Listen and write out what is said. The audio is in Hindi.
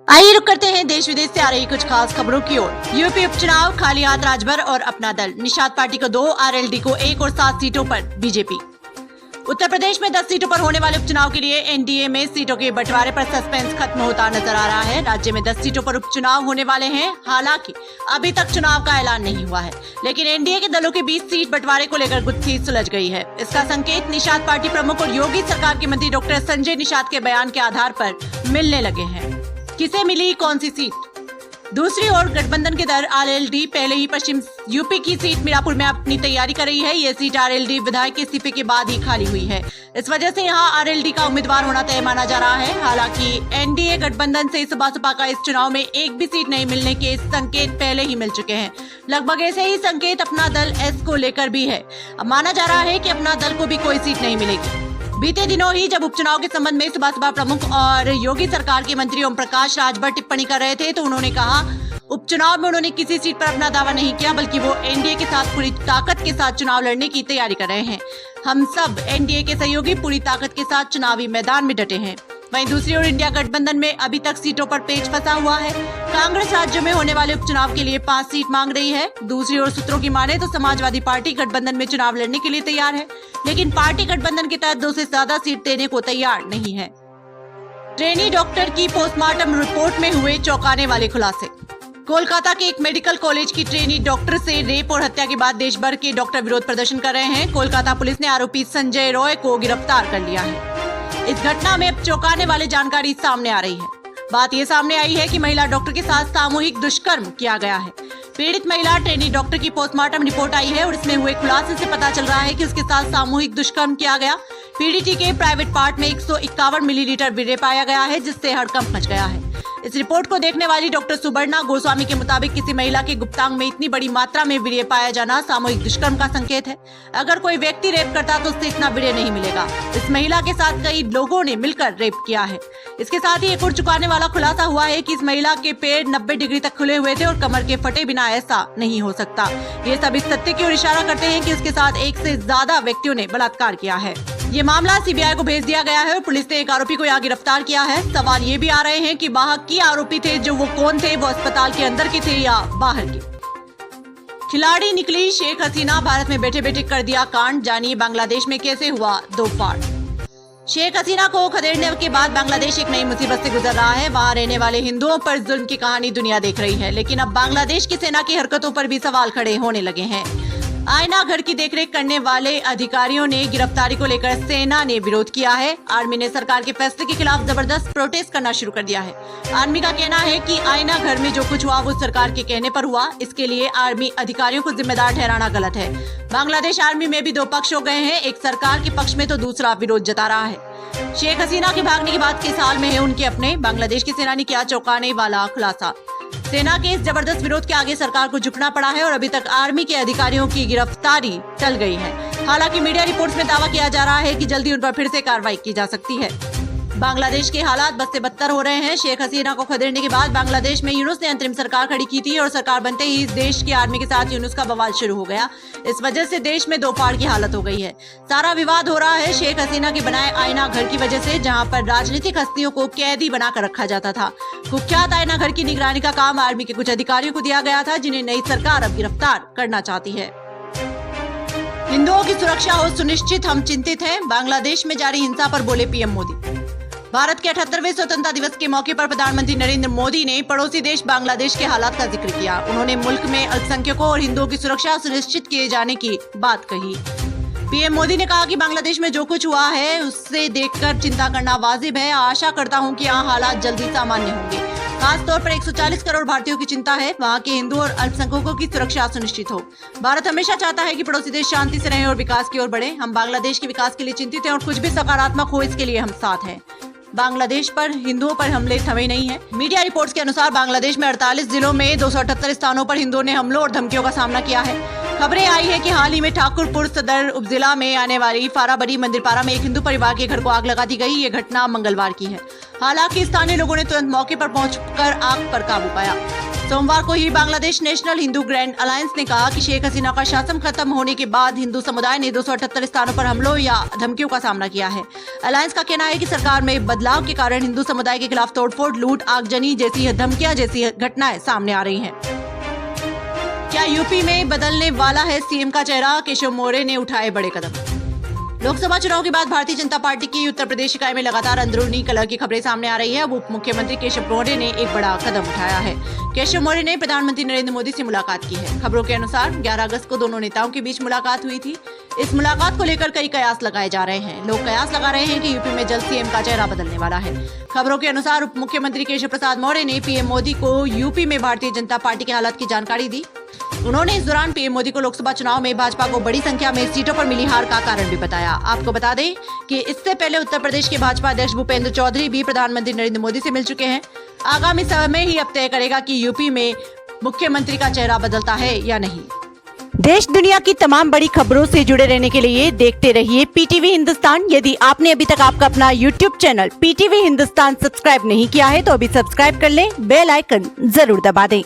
आइए रुक करते हैं देश विदेश से आ रही कुछ खास खबरों की ओर। यूपी उपचुनाव, खाली हाथ राजभर और अपना दल। निषाद पार्टी को 2, आरएलडी को 1 और 7 सीटों पर बीजेपी। उत्तर प्रदेश में 10 सीटों पर होने वाले उपचुनाव के लिए एनडीए में सीटों के बंटवारे पर सस्पेंस खत्म होता नजर आ रहा है। राज्य में 10 सीटों पर उपचुनाव होने वाले हैं। हालांकि अभी तक चुनाव का ऐलान नहीं हुआ है, लेकिन एनडीए के दलों के बीच सीट बंटवारे को लेकर गुत्थी सुलझ गई है। इसका संकेत निषाद पार्टी प्रमुख और योगी सरकार के मंत्री डॉक्टर संजय निषाद के बयान के आधार पर मिलने लगे हैं। किसे मिली कौन सी सीट? दूसरी ओर गठबंधन के दल आरएलडी पहले ही पश्चिम यूपी की सीट मीरापुर में अपनी तैयारी कर रही है। ये सीट आरएलडी विधायक के इस्तीफे के बाद ही खाली हुई है। इस वजह से यहाँ आरएलडी का उम्मीदवार होना तय माना जा रहा है। हालांकि एनडीए गठबंधन से सपा का इस चुनाव में एक भी सीट नहीं मिलने के संकेत पहले ही मिल चुके हैं। लगभग ऐसे ही संकेत अपना दल एस को लेकर भी है। अब माना जा रहा है कि अपना दल को भी कोई सीट नहीं मिलेगी। बीते दिनों ही जब उपचुनाव के संबंध में सपा प्रमुख और योगी सरकार के मंत्री ओम प्रकाश राजभर टिप्पणी कर रहे थे, तो उन्होंने कहा उपचुनाव में उन्होंने किसी सीट पर अपना दावा नहीं किया, बल्कि वो एनडीए के साथ पूरी ताकत के साथ चुनाव लड़ने की तैयारी कर रहे हैं। हम सब एनडीए के सहयोगी पूरी ताकत के साथ चुनावी मैदान में डटे हैं। वहीं दूसरी ओर इंडिया गठबंधन में अभी तक सीटों पर पेच फंसा हुआ है। कांग्रेस राज्यों में होने वाले उपचुनाव के लिए 5 सीट मांग रही है। दूसरी ओर सूत्रों की माने तो समाजवादी पार्टी गठबंधन में चुनाव लड़ने के लिए तैयार है, लेकिन पार्टी गठबंधन के तहत 2 से ज्यादा सीट देने को तैयार नहीं है। ट्रेनी डॉक्टर की पोस्टमार्टम रिपोर्ट में हुए चौंकाने वाले खुलासे। कोलकाता के एक मेडिकल कॉलेज की ट्रेनी डॉक्टर से रेप और हत्या के बाद देश भर के डॉक्टर विरोध प्रदर्शन कर रहे हैं। कोलकाता पुलिस ने आरोपी संजय रॉय को गिरफ्तार कर लिया है। इस घटना में अब चौंकाने वाली जानकारी सामने आ रही है। बात ये सामने आई है कि महिला डॉक्टर के साथ सामूहिक दुष्कर्म किया गया है। पीड़ित महिला ट्रेनी डॉक्टर की पोस्टमार्टम रिपोर्ट आई है और इसमें हुए खुलासे से पता चल रहा है कि उसके साथ सामूहिक दुष्कर्म किया गया। पीड़ित के प्राइवेट पार्ट में 151 मिलीलीटर वीर्य पाया गया है, जिससे हड़कंप मच गया है। इस रिपोर्ट को देखने वाली डॉक्टर सुवर्णा गोस्वामी के मुताबिक किसी महिला के गुप्तांग में इतनी बड़ी मात्रा में वीर्य पाया जाना सामूहिक दुष्कर्म का संकेत है। अगर कोई व्यक्ति रेप करता तो उससे इतना वीर्य नहीं मिलेगा। इस महिला के साथ कई लोगों ने मिलकर रेप किया है। इसके साथ ही एक और चुकाने वाला खुलासा हुआ है कि इस महिला के पैर 90 डिग्री तक खुले हुए थे और कमर के फटे बिना ऐसा नहीं हो सकता। ये सब इस तथ्य की ओर इशारा करते हैं कि उसके साथ 1 से ज्यादा व्यक्तियों ने बलात्कार किया है। ये मामला सीबीआई को भेज दिया गया है और पुलिस ने एक आरोपी को यहाँ गिरफ्तार किया है। सवाल ये भी आ रहे हैं कि बाहर की आरोपी थे जो वो कौन थे, वो अस्पताल के अंदर के थे या बाहर के। खिलाड़ी निकली शेख हसीना, भारत में बैठे बैठे कर दिया कांड। जानिए बांग्लादेश में कैसे हुआ दो फाड़। शेख हसीना को खदेड़ने के बाद बांग्लादेश एक नई मुसीबत से गुजर रहा है। वहां रहने वाले हिंदुओं पर जुल्म की कहानी दुनिया देख रही है, लेकिन अब बांग्लादेश की सेना की हरकतों पर भी सवाल खड़े होने लगे हैं। आईना घर की देखरेख करने वाले अधिकारियों ने गिरफ्तारी को लेकर सेना ने विरोध किया है। आर्मी ने सरकार के फैसले के खिलाफ जबरदस्त प्रोटेस्ट करना शुरू कर दिया है। आर्मी का कहना है कि आईना घर में जो कुछ हुआ वो सरकार के कहने पर हुआ। इसके लिए आर्मी अधिकारियों को जिम्मेदार ठहराना गलत है। बांग्लादेश आर्मी में भी 2 पक्ष हो गए हैं, एक सरकार के पक्ष में तो दूसरा विरोध जता रहा है। शेख हसीना के भागने के बाद किस हाल में है उनके अपने? बांग्लादेश की सेना ने किया चौंकाने वाला खुलासा। सेना के इस जबरदस्त विरोध के आगे सरकार को झुकना पड़ा है और अभी तक आर्मी के अधिकारियों की गिरफ्तारी टल गई है। हालांकि मीडिया रिपोर्ट्स में दावा किया जा रहा है कि जल्दी उन पर फिर से कार्रवाई की जा सकती है। बांग्लादेश के हालात बद से बदतर हो रहे हैं। शेख हसीना को खदेड़ने के बाद बांग्लादेश में यूनुस ने अंतरिम सरकार खड़ी की थी और सरकार बनते ही इस देश की आर्मी के साथ यूनुस का बवाल शुरू हो गया। इस वजह से देश में 2 फाड़ की हालत हो गई है। सारा विवाद हो रहा है शेख हसीना के बनाए आईना घर की वजह से, जहां पर राजनीतिक हस्तियों को कैदी बनाकर रखा जाता था। कुख्यात आईना घर की निगरानी का काम आर्मी के कुछ अधिकारियों को दिया गया था, जिन्हें नई सरकार अब गिरफ्तार करना चाहती है। हिंदुओं की सुरक्षा हो सुनिश्चित, हम चिंतित हैं। बांग्लादेश में जारी हिंसा पर बोले पीएम मोदी। भारत के 78वें स्वतंत्रता दिवस के मौके पर प्रधानमंत्री नरेंद्र मोदी ने पड़ोसी देश बांग्लादेश के हालात का जिक्र किया। उन्होंने मुल्क में अल्पसंख्यकों और हिंदुओं की सुरक्षा सुनिश्चित किए जाने की बात कही। पीएम मोदी ने कहा कि बांग्लादेश में जो कुछ हुआ है उससे देखकर चिंता करना वाजिब है। आशा करता हूं कि यहाँ हालात जल्दी सामान्य होंगे। खासतौर पर 140 करोड़ भारतीयों की चिंता है, वहाँ के हिंदू और अल्पसंख्यकों की सुरक्षा सुनिश्चित हो। भारत हमेशा चाहता है कि पड़ोसी देश शांति से रहें और विकास की ओर बढ़े। हम बांग्लादेश के विकास के लिए चिंतित हैं और कुछ भी सकारात्मक हो इसके लिए हम साथ हैं। बांग्लादेश पर हिंदुओं पर हमले थमे नहीं है। मीडिया रिपोर्ट्स के अनुसार बांग्लादेश में 48 जिलों में 278 स्थानों पर हिंदुओं ने हमलों और धमकियों का सामना किया है। खबरें आई है कि हाल ही में ठाकुरपुर सदर उपजिला में आने वाली फाराबरी मंदिरपारा में एक हिंदू परिवार के घर को आग लगा दी गई। ये घटना मंगलवार की है। हालांकि स्थानीय लोगों ने तुरंत मौके पर पहुंचकर आग पर काबू पाया। सोमवार को ही Bangladesh national Hindu grand alliance ने कहा कि शेख हसीना का शासन खत्म होने के बाद हिंदू समुदाय ने 278 स्थानों पर हमलों या धमकियों का सामना किया है। अलायंस का कहना है कि सरकार में बदलाव के कारण हिंदू समुदाय के खिलाफ तोड़फोड़, लूट, आगजनी जैसी धमकियां जैसी घटनाएं सामने आ रही हैं। क्या यूपी में बदलने वाला है सीएम का चेहरा? केशव मौर्य ने उठाए बड़े कदम। लोकसभा चुनाव के बाद भारतीय जनता पार्टी की उत्तर प्रदेश इकाई में लगातार अंदरूनी कलह की खबरें सामने आ रही है। अब उप मुख्यमंत्री केशव मौर्य ने एक बड़ा कदम उठाया है। केशव मौर्य ने प्रधानमंत्री नरेंद्र मोदी से मुलाकात की है। खबरों के अनुसार 11 अगस्त को दोनों नेताओं के बीच मुलाकात हुई थी। इस मुलाकात को लेकर कई कयास लगाए जा रहे हैं। लोग कयास लगा रहे हैं कि यूपी में जल्द सीएम का चेहरा बदलने वाला है। खबरों के अनुसार उप मुख्यमंत्री केशव प्रसाद मौर्य ने पीएम मोदी को यूपी में भारतीय जनता पार्टी के हालात की जानकारी दी। उन्होंने इस दौरान पीएम मोदी को लोकसभा चुनाव में भाजपा को बड़ी संख्या में सीटों पर मिली हार का कारण भी बताया। आपको बता दें कि इससे पहले उत्तर प्रदेश के भाजपा अध्यक्ष भूपेंद्र चौधरी भी प्रधानमंत्री नरेंद्र मोदी से मिल चुके हैं। आगामी समय ही अब तय करेगा कि यूपी में मुख्यमंत्री का चेहरा बदलता है या नहीं। देश दुनिया की तमाम बड़ी खबरों से जुड़े रहने के लिए देखते रहिए पीटीवी हिंदुस्तान। यदि आपने अभी तक आपका अपना YouTube channel PTV Hindustan subscribe नहीं किया है तो अभी सब्सक्राइब कर लें, बेल आइकन जरूर दबा दें।